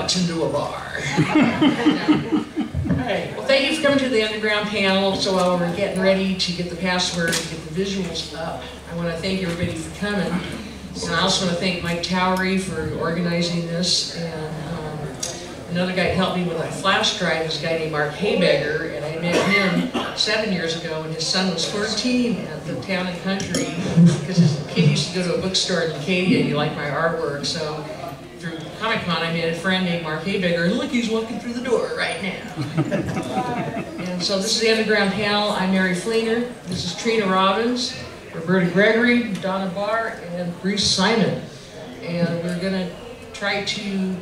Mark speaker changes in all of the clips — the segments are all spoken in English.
Speaker 1: walks into a bar. All right, well, thank you for coming to the underground panel. So while we're getting ready to get the password and get the visuals up, I want to thank everybody for coming. And I also want to thank Mike Towery for organizing this. And another guy who helped me with my flash drive is a guy named Mark Haybegger, and I met him 7 years ago when his son was 14 at the Town and Country, because his kid used to go to a bookstore in Acadia and he liked my artwork. So through Comic-Con I made a friend named Mark Haybegger, and look, he's walking through the door right now. And so this is the underground panel. I'm Mary Fleener, this is Trina Robbins, Roberta Gregory, Donna Barr, and Bruce Simon. And we're going to try to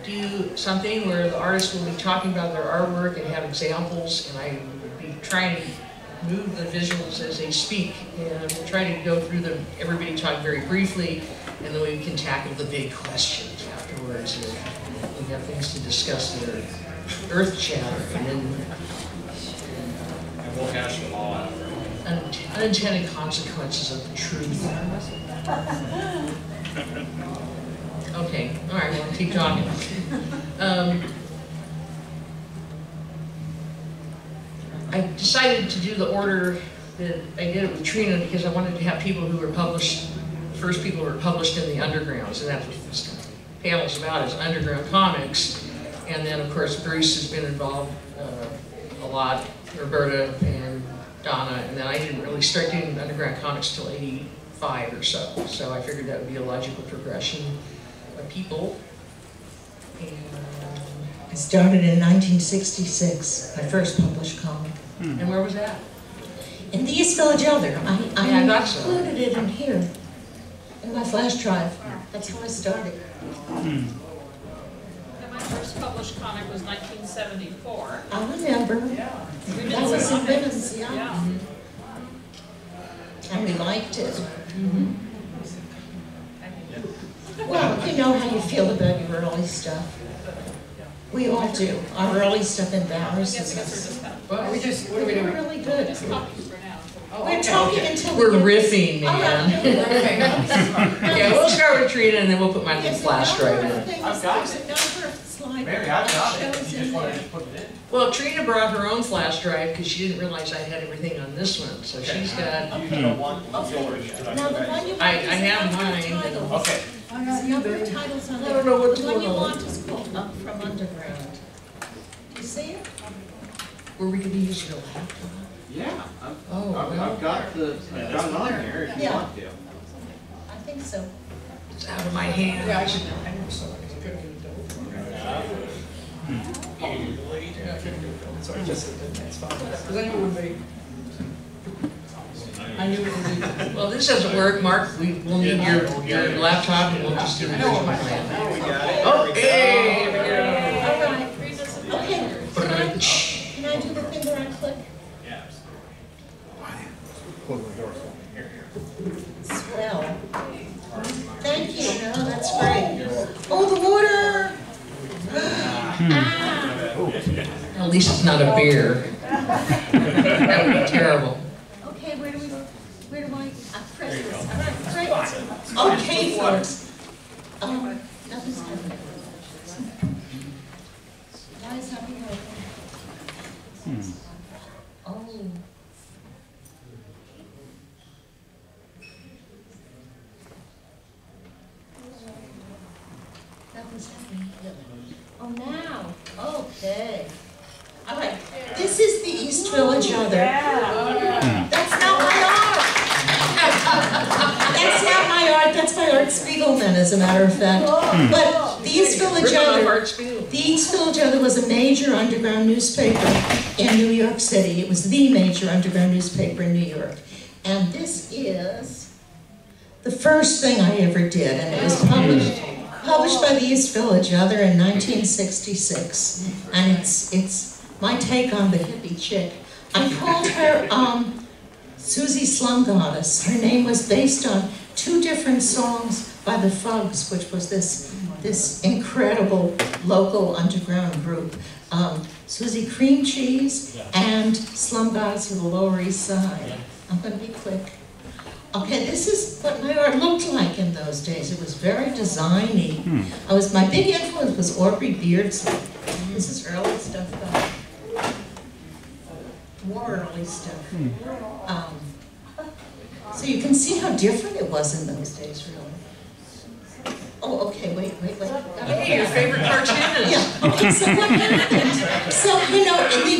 Speaker 1: do something where the artists will be talking about their artwork and have examples, and I will be trying to move the visuals as they speak, and we'll try to go through them, everybody talk very briefly, and then we can tackle the big questions afterwards. We have things to discuss that are earth shattering and
Speaker 2: we'll hash them all out.
Speaker 1: Unintended consequences of the truth. Okay, all right, well, keep talking. I decided to do the order that I did it with Trina because I wanted to have people who were published, first people who were published in the underground, so that's what this panel's about, is underground comics. And then, of course, Bruce has been involved a lot, Roberta and Donna, and then I didn't really start doing underground comics till '85 or so, so I figured that would be a logical progression of people. And
Speaker 3: I started in 1966, my first published comic.
Speaker 1: And where was that?
Speaker 3: In the East Village Elder. I
Speaker 1: thought so.
Speaker 3: included it in here, in my flash drive. That's how I started.
Speaker 4: And my first published comic was 1974.
Speaker 3: I remember.
Speaker 4: Yeah.
Speaker 3: That was in Women's, yeah.
Speaker 4: Yeah.
Speaker 3: And we liked it. Well, you know how you feel about your early stuff. We all do. Our early stuff embarrasses us.
Speaker 1: What are we doing?
Speaker 3: Really good.
Speaker 4: Just talking for now.
Speaker 3: We're talking until
Speaker 1: We're
Speaker 3: we get
Speaker 1: riffing, man. Yeah, we'll start with Trina and then we'll put my little flash drive in.
Speaker 2: I've got it. Mary, I've got it. You just want to put it in.
Speaker 1: Well, Trina brought her own flash drive because she didn't realize I had everything on this one. So she's got.
Speaker 2: You don't want yours.
Speaker 3: Now the one you want
Speaker 1: I have mine.
Speaker 2: Okay.
Speaker 3: There's a number of titles on
Speaker 1: I
Speaker 3: there.
Speaker 1: don't know what's
Speaker 3: The one you
Speaker 1: going on.
Speaker 3: want is called Up From Underground. You see it?
Speaker 1: Were we going to use your laptop?
Speaker 2: Yeah.
Speaker 1: Oh, well.
Speaker 2: I've got it on here if you
Speaker 3: Yeah.
Speaker 2: want to.
Speaker 3: I think so.
Speaker 1: It's out of my hand.
Speaker 5: Yeah, I should know. I know so because I couldn't get it double. Yeah, I couldn't get it double, so I just said that's fine. Because I knew it would be. I knew it would be.
Speaker 1: Well, this doesn't work, Mark. We'll need your laptop and we'll just do the visual plan.
Speaker 2: Now we got it.
Speaker 1: Oh, hey!
Speaker 3: All right. Okay. Can I do the thing where I click?
Speaker 2: Yeah.
Speaker 3: Swell. Thank you. No, that's great. Oh, the water!
Speaker 1: At least it's not a beer. That would be terrible.
Speaker 3: Okay, where do I press this? All right, great. Okay, folks. Nothing's happening. Why is that being open? Oh. Nothing's happening. Oh, now. Okay. All right. This is the East Village Other. That's not my art. That's not my art. That's by Art Spiegelman, as a matter of fact. But the East Village Other. The East Village Other was a major underground newspaper in New York City. It was the major underground newspaper in New York. And this is the first thing I ever did, and it was published by the East Village Other in 1966. And it's my take on the hippie chick. I called her Susie Slunk Goddess. Her name was based on 2 different songs by the Fugs, which was this incredible local underground group. Susie Cream Cheese and Slum Goddess of the Lower East Side. I'm going to be quick. Okay, this is what my art looked like in those days. It was very designy. My big influence was Aubrey Beardsley. This is early stuff, though. More early stuff. So you can see how different it was in those days, really. Oh, okay, wait.
Speaker 1: Hey, your favorite cartoonist.
Speaker 3: Yeah, okay, so what happened? So, in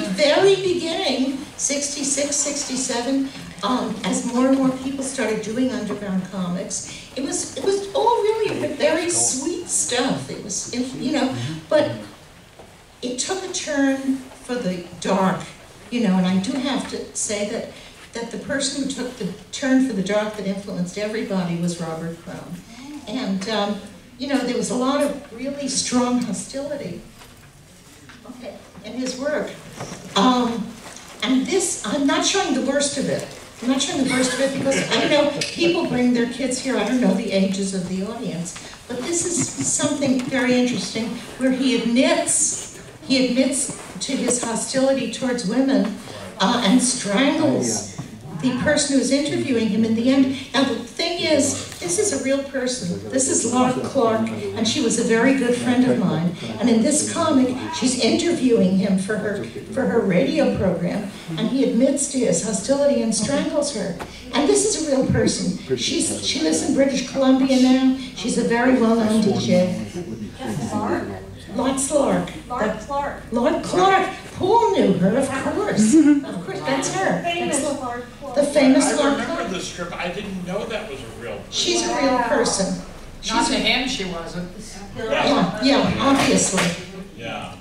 Speaker 3: the very beginning, 66, 67, as more and more people started doing underground comics, it was all really very sweet stuff. It was, but it took a turn for the dark, and I do have to say that the person who took the turn for the dark that influenced everybody was Robert Crumb. And, there was a lot of really strong hostility, in his work. And this, I'm not showing the worst of it. I'm not showing the worst of it because I know people bring their kids here. I don't know the ages of the audience. But this is something very interesting where he admits to his hostility towards women and strangles the person who's interviewing him in the end. Now the thing is, this is a real person. This is Laura Clark, and she was a very good friend of mine. And in this comic, she's interviewing him for her radio program, and he admits to his hostility and strangles her. And this is a real person. She lives in British Columbia now. She's a very well-known DJ. Lord Clark. Lord Clark. Paul knew her, of course. Of course, that's her. The famous Lord Clark.
Speaker 6: I remember the strip. I didn't know that was a real person.
Speaker 3: She's a real person.
Speaker 4: Not to him, she wasn't.
Speaker 3: Yeah, obviously.
Speaker 6: Yeah.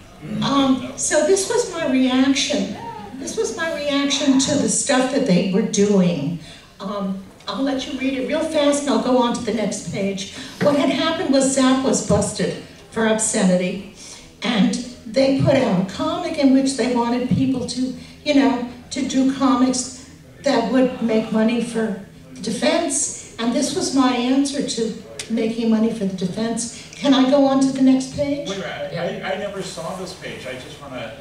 Speaker 3: So this was my reaction. This was my reaction to the stuff that they were doing. I'll let you read it real fast and I'll go on to the next page. What had happened was Zap was busted for obscenity, and they put out a comic in which they wanted people to, to do comics that would make money for the defense, and this was my answer to making money for the defense. Can I go on to the next page?
Speaker 6: Wait, I never saw this page. I just want to,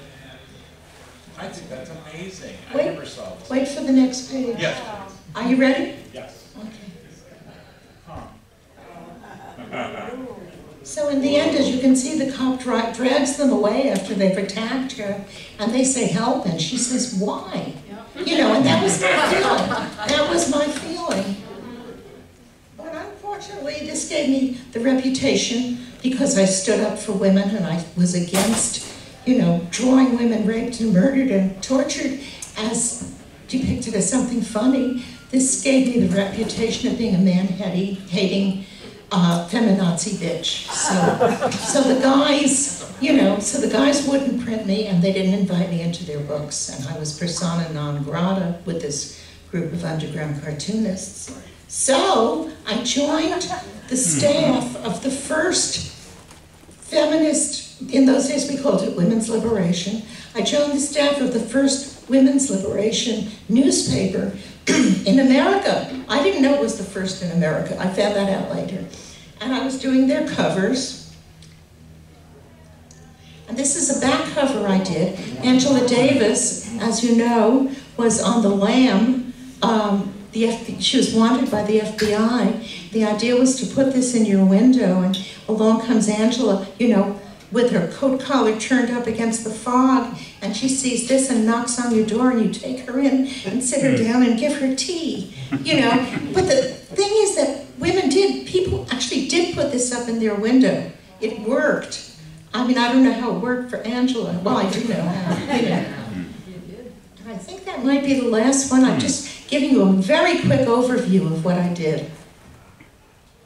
Speaker 6: I think that's amazing. I never saw this.
Speaker 3: Wait for the next page.
Speaker 6: Yes.
Speaker 3: Are you ready?
Speaker 6: Yes.
Speaker 3: Okay.
Speaker 6: Huh.
Speaker 3: So in the end, as you can see, the cop drags them away after they've attacked her, and they say, help, and she says, why? And that was my feeling. That was my feeling. But unfortunately, this gave me the reputation because I stood up for women and I was against, drawing women raped and murdered and tortured as depicted as something funny. This gave me the reputation of being a man-hating, feminazi bitch. So the guys wouldn't print me, and they didn't invite me into their books, and I was persona non grata with this group of underground cartoonists. So I joined the staff of the first feminist, in those days we called it Women's Liberation. I joined the staff of the first Women's Liberation newspaper in America. I didn't know it was the first in America. I found that out later. And I was doing their covers. And this is a back cover I did. Angela Davis, as you know, was on the lam. She was wanted by the FBI. The idea was to put this in your window, and along comes Angela, with her coat collar turned up against the fog, and she sees this and knocks on your door, and you take her in and sit her down and give her tea, But the thing is that people actually did put this up in their window. It worked. I mean, I don't know how it worked for Angela. Well, I do know how, And I think that might be the last one. I'm just giving you a very quick overview of what I did.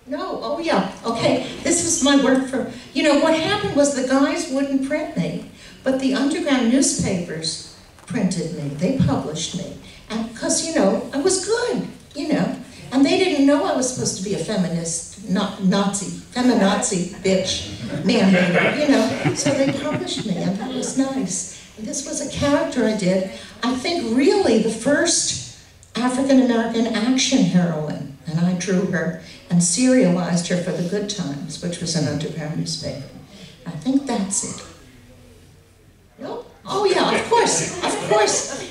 Speaker 3: No, oh yeah, okay, this is my work for, what happened was the guys wouldn't print me, but the underground newspapers printed me, they published me, and because, I was good, and they didn't know I was supposed to be a feminist, feminazi bitch, man-hater, so they published me, and that was nice. And this was a character I did, I think really the first African-American action heroine, and I drew her and serialized her for the Good Times, which was an underground newspaper. I think that's it. No? Oh yeah, of course.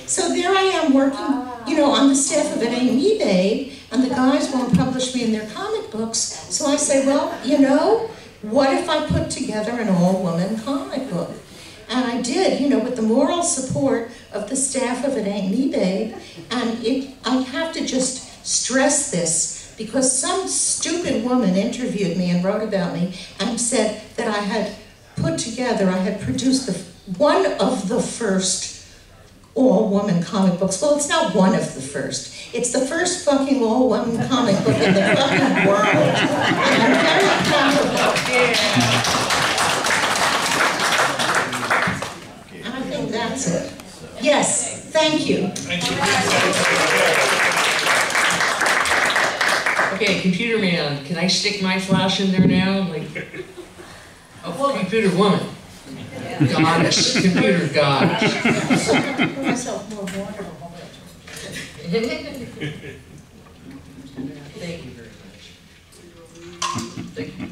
Speaker 3: So there I am working, you know, on the staff of It Ain't Me Babe, and the guys won't publish me in their comic books. So I say, well, you know, what if I put together an all-woman comic book? And I did, you know, with the moral support of the staff of It Ain't Me Babe. And I have to just stress this, because some stupid woman interviewed me and wrote about me and said that I had produced one of the first all-woman comic books. Well, it's not one of the first. It's the first fucking all-woman comic book in the fucking world. And I'm very proud of it. And I think that's it. Yes, thank you.
Speaker 1: Okay, computer man, can I stick my flash in there now? Like, oh, computer woman. Goddess, computer goddess.
Speaker 3: Myself more water.
Speaker 1: Thank you very much. Thank you.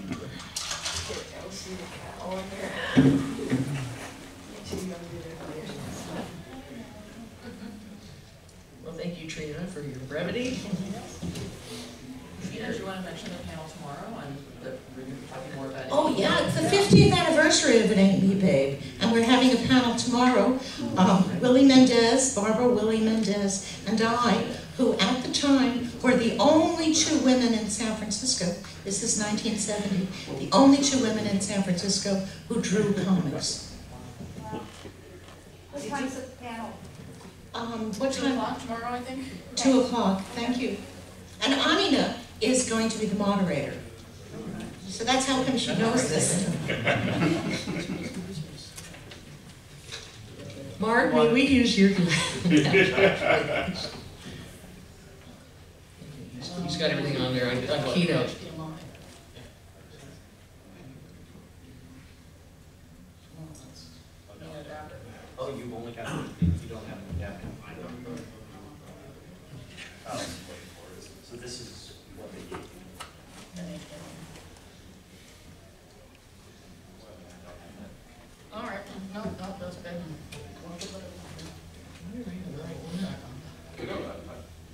Speaker 1: Well, thank you, Trina, for your brevity.
Speaker 4: Trina, do you want to mention the panel tomorrow and we're talking more about it?
Speaker 3: Oh yeah, it's the 50th anniversary of It Ain't Me Babe, and we're having a panel tomorrow. Willie Mendez, Barbara Willie Mendez, and I, who at the time were the only two women in San Francisco, this is 1970, the only two women in San Francisco who drew comics.
Speaker 2: What time's the panel?
Speaker 3: What
Speaker 4: 2
Speaker 3: time?
Speaker 4: o'clock tomorrow, I think?
Speaker 3: 2 o'clock, thank you. And Amina is going to be the moderator. So that's how come she knows this.
Speaker 1: Mark, may we use your... He's got everything on there on Keynote.
Speaker 5: Oh, you've only got, you don't have an adapter. Oh, so this is what they gave you.
Speaker 4: All right, no, that's good.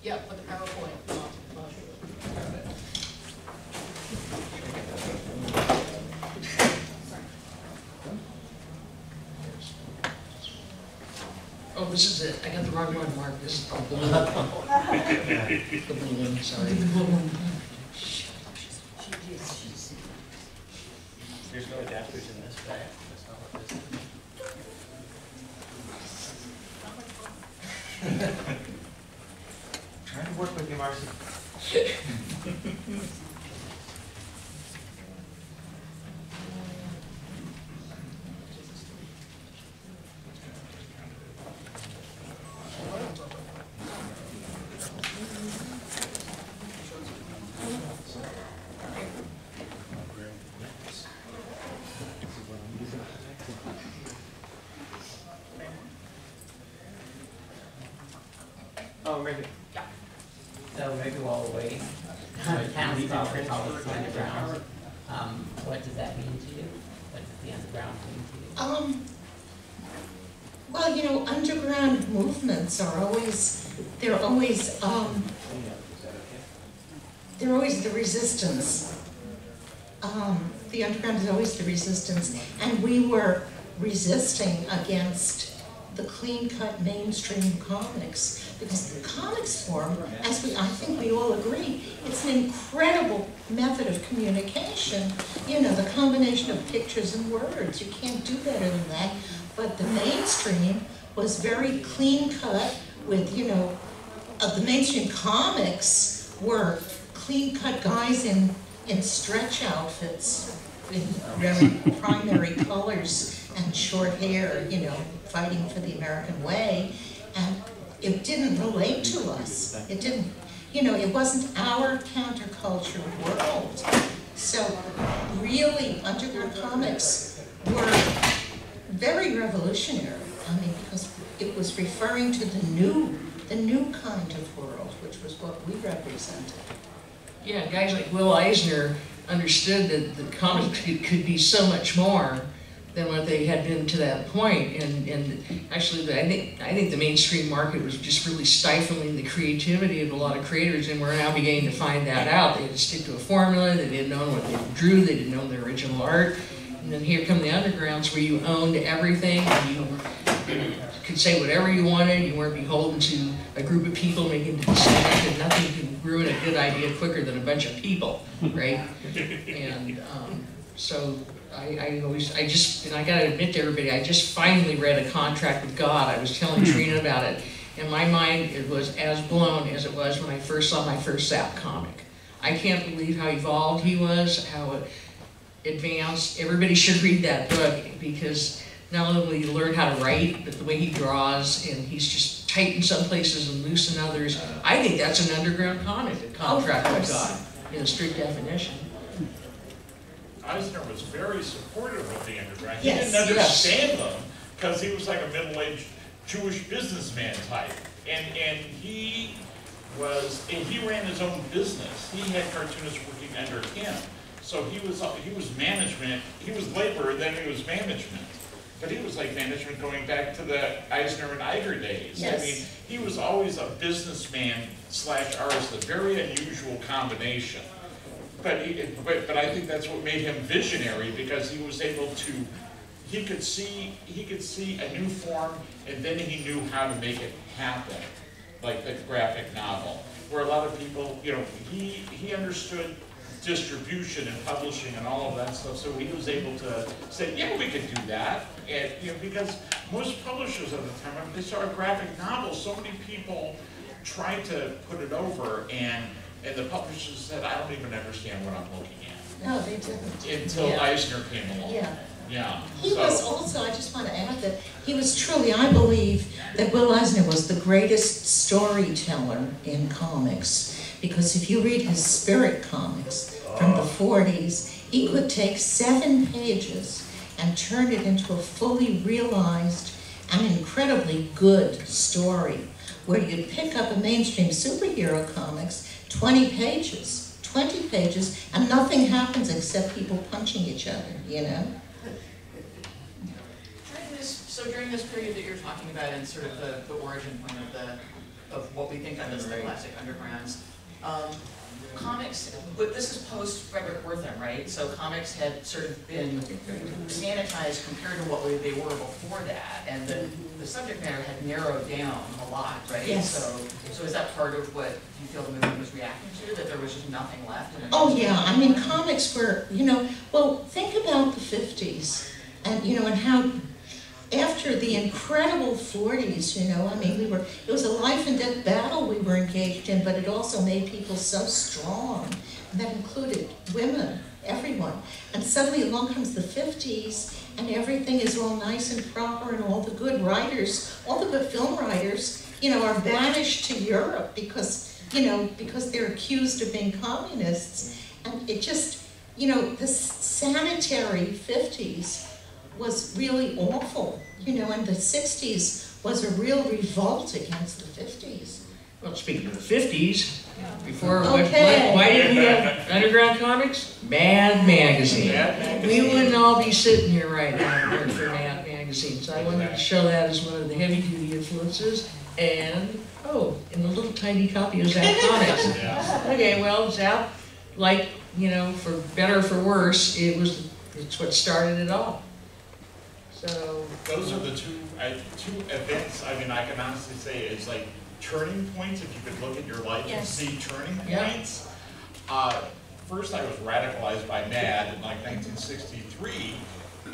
Speaker 4: Yeah, put the PowerPoint.
Speaker 1: Oh, this is it. I got the wrong one, Mark. This is the blue one. The blue one, sorry.
Speaker 5: There's no adapters in this bag. That's not what this is. Trying to work with you, Marcy.
Speaker 7: Oh, maybe.
Speaker 4: Yeah.
Speaker 7: So maybe while we're waiting, town's probably the underground. What does that mean to you? What does the underground mean to you?
Speaker 3: Well, you know, underground movements are always, they're always the resistance. The underground is always the resistance, and we were resisting against the clean-cut mainstream comics, because the comics form, as I think we all agree, it's an incredible method of communication. You know, the combination of pictures and words, you can't do better than that. But the mainstream was very clean-cut with, you know, the mainstream comics were clean-cut guys in stretch outfits, in very primary colors and short hair, you know, fighting for the American way, and it didn't relate to us. It didn't, you know, it wasn't our counterculture world. So really, underground comics were very revolutionary. I mean, because it was referring to the new kind of world, which was what we represented.
Speaker 1: Yeah, guys like Will Eisner understood that the comics could be so much more. than what they had been to that point. And actually, I think the mainstream market was just really stifling the creativity of a lot of creators, and we're now beginning to find that out. They had to stick to a formula. They didn't know what they drew. They didn't know their original art. And then here come the undergrounds, where you owned everything, and you could say whatever you wanted. You weren't beholden to a group of people making decisions, and nothing could ruin a good idea quicker than a bunch of people, right? And so I gotta admit to everybody, I just finally read A Contract with God. I was telling Trina about it, and my mind, it was as blown as it was when I first saw my first Zap comic. I can't believe how evolved he was, how advanced. Everybody should read that book, because not only will you learn how to write, but the way he draws, and he's just tight in some places and loose in others. I think that's an underground comic, A Contract with God, in a strict definition.
Speaker 6: Eisner was very supportive of the underground.
Speaker 3: Yes,
Speaker 6: He didn't understand them because he was like a middle-aged Jewish businessman type, and he ran his own business. He had cartoonists working under him, so he was management. He was labor, and then he was management. But he was like management going back to the Eisner and Iger days.
Speaker 3: Yes.
Speaker 6: I mean, he was always a businessman / artist, a very unusual combination. But I think that's what made him visionary, because he was able to, he could see a new form, and then he knew how to make it happen, like the graphic novel, where a lot of people, you know, he understood distribution and publishing and all of that stuff, so he was able to say, yeah, we could do that, and you know, because most publishers at the time, when they saw a graphic novel, so many people tried to put it over, and the publishers said, I don't even understand what I'm looking at.
Speaker 3: No, they didn't.
Speaker 6: Until Eisner came along.
Speaker 3: Yeah.
Speaker 6: Yeah.
Speaker 3: He was also, I just want to add that he was truly, I believe, that Will Eisner was the greatest storyteller in comics. Because if you read his Spirit comics from the 40s, he could take 7 pages and turn it into a fully realized and incredibly good story, where you'd pick up a mainstream superhero comics, 20 pages, and nothing happens except people punching each other, you know?
Speaker 4: During this period that you're talking about, and sort of the origin point of what we think of as the classic undergrounds, comics, but this is post Frederick Wertham, right? So comics had sort of been sanitized compared to what they were before that, and the subject matter had narrowed down a lot, right?
Speaker 3: Yes.
Speaker 4: So is that part of what you feel the movement was reacting to, that there was just nothing left?
Speaker 3: Oh yeah, I mean, comics were, you know, well, think about the 50s, and you know, and how after the incredible 40s, you know, I mean, it was a life and death battle we were engaged in, but it also made people so strong, and that included women, everyone. And suddenly along comes the 50s, and everything is all nice and proper, and all the good writers, all the good film writers, you know, are banished to Europe because, you know, because they're accused of being communists. And it just, you know, the sanitary 50s was really awful, you know, and the 60s was a real revolt against the 50s.
Speaker 1: Well, speaking of the 50s, before,
Speaker 3: Okay.
Speaker 1: why didn't we have underground comics? Mad Magazine. We wouldn't all be sitting here right now if it weren't for Mad Magazine. So I wanted to show that as one of the heavy-duty influences. And, and a little tiny copy of Zap Comics. Okay, well, Zap, like, you know, for better or for worse, it's what started it all. So
Speaker 6: those are the two events, I mean, I can honestly say it's like turning points. If you could look at your life and see turning points. First, I was radicalized by MAD in like 1963,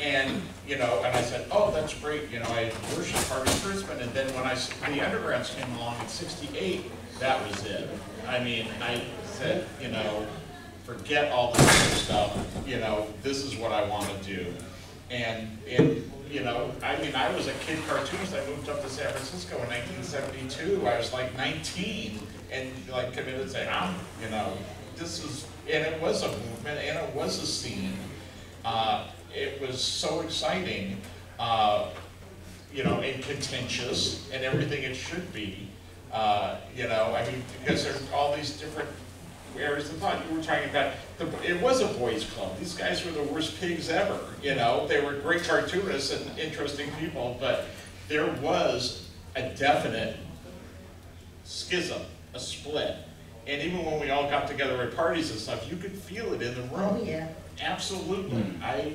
Speaker 6: and you know, and I said, oh, that's great, you know, I worship Harvey Kurtzman, and then when the Undergrounds came along in '68, that was it. I mean, I said, you know, forget all this other stuff, you know, this is what I want to do. And you know, I mean, I was a kid cartoonist. I moved up to San Francisco in 1972. I was like 19 and like committed to say, you know, this is, and it was a movement and it was a scene. It was so exciting, you know, and contentious and everything it should be. You know, I mean, because there's all these different areas of thought. You were talking about, it was a boys' club. These guys were the worst pigs ever, you know? They were great cartoonists and interesting people, but there was a definite schism, a split. And even when we all got together at parties and stuff, you could feel it in the room.
Speaker 3: Oh, yeah.
Speaker 6: Absolutely. I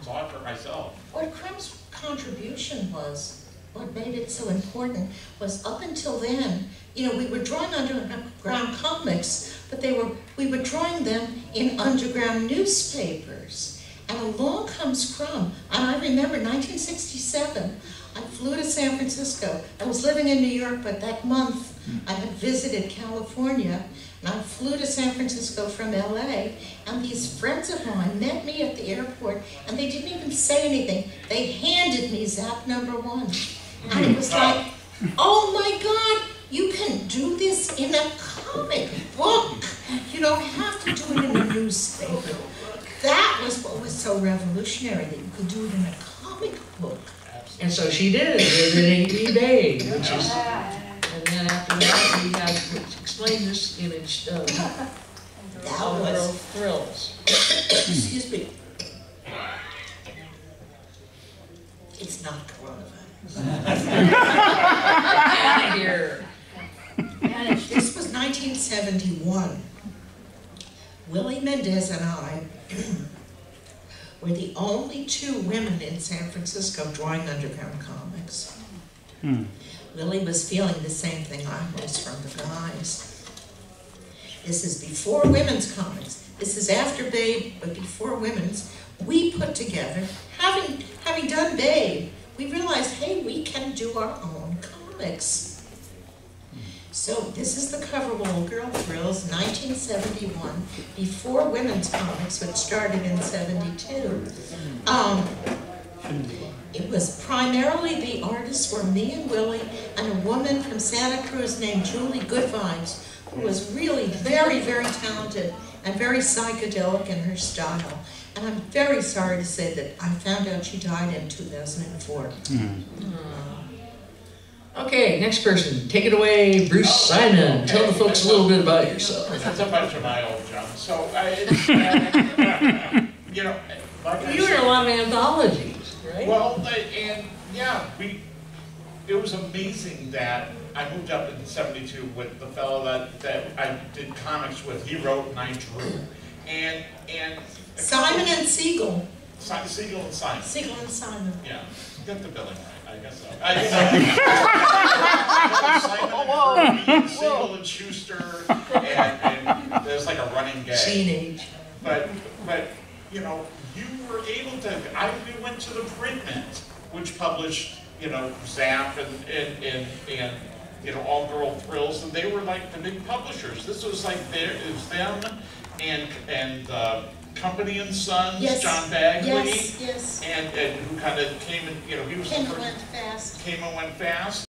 Speaker 6: saw it for myself.
Speaker 3: What Crumb's contribution was, what made it so important, was up until then, you know, we were drawing underground comics, but we were drawing them in underground newspapers. And along comes Crumb, and I remember 1967, I flew to San Francisco. I was living in New York, but that month I had visited California, and I flew to San Francisco from LA, and these friends of mine met me at the airport, and they didn't even say anything. They handed me Zap #1. And it was like, oh my God, you can do this in a comic book. You don't have to do it in a newspaper. That was what was so revolutionary, that you could do it in a comic book.
Speaker 1: And so she did with an A.B. Babe, which is, and then after that we have, explain this image of
Speaker 3: That was
Speaker 1: Thrills.
Speaker 3: Excuse me. It's not coronavirus.
Speaker 1: Out of here.
Speaker 3: This was 1971. Willie Mendez and I were the only 2 women in San Francisco drawing underground comics. Willie was feeling the same thing I was from the guys. This is before women's comics. This is after Babe, but before women's. We put together, having done Babe, we realized, hey, we can do our own comics. So this is the cover of Old Girl Thrills, 1971, before women's comics, which started in 72. It was primarily, the artists were me and Willie, and a woman from Santa Cruz named Julie Goodvines, who was really very, very talented and very psychedelic in her style. And I'm very sorry to say that I found out she died in 2004.
Speaker 1: Okay, next person. Take it away, Bruce Simon. Tell the folks a little bit about yourself.
Speaker 6: That's a bunch of my old junk. So, you know, like I
Speaker 1: You were in a lot of anthologies, right?
Speaker 6: Well, it was amazing that I moved up in '72 with the fellow that I did comics with. He wrote and I drew. And
Speaker 3: Simon and Siegel.
Speaker 6: Siegel and Simon.
Speaker 3: Siegel and Simon.
Speaker 6: Yeah, got the billing right, I guess so. Simon and Siegel and Schuster, and there's like a running gag.
Speaker 3: Teenage.
Speaker 6: But you know, you were able to. We went to the print mint, which published, you know, Zap and you know, All Girl Thrills, and they were like the big publishers. This was like it was them and Company and Sons,
Speaker 3: Yes.
Speaker 6: John Bagley,
Speaker 3: Yes.
Speaker 6: and who kind of came and, you know, he was
Speaker 3: Came
Speaker 6: the
Speaker 3: and
Speaker 6: first,
Speaker 3: went fast.
Speaker 6: came and went fast.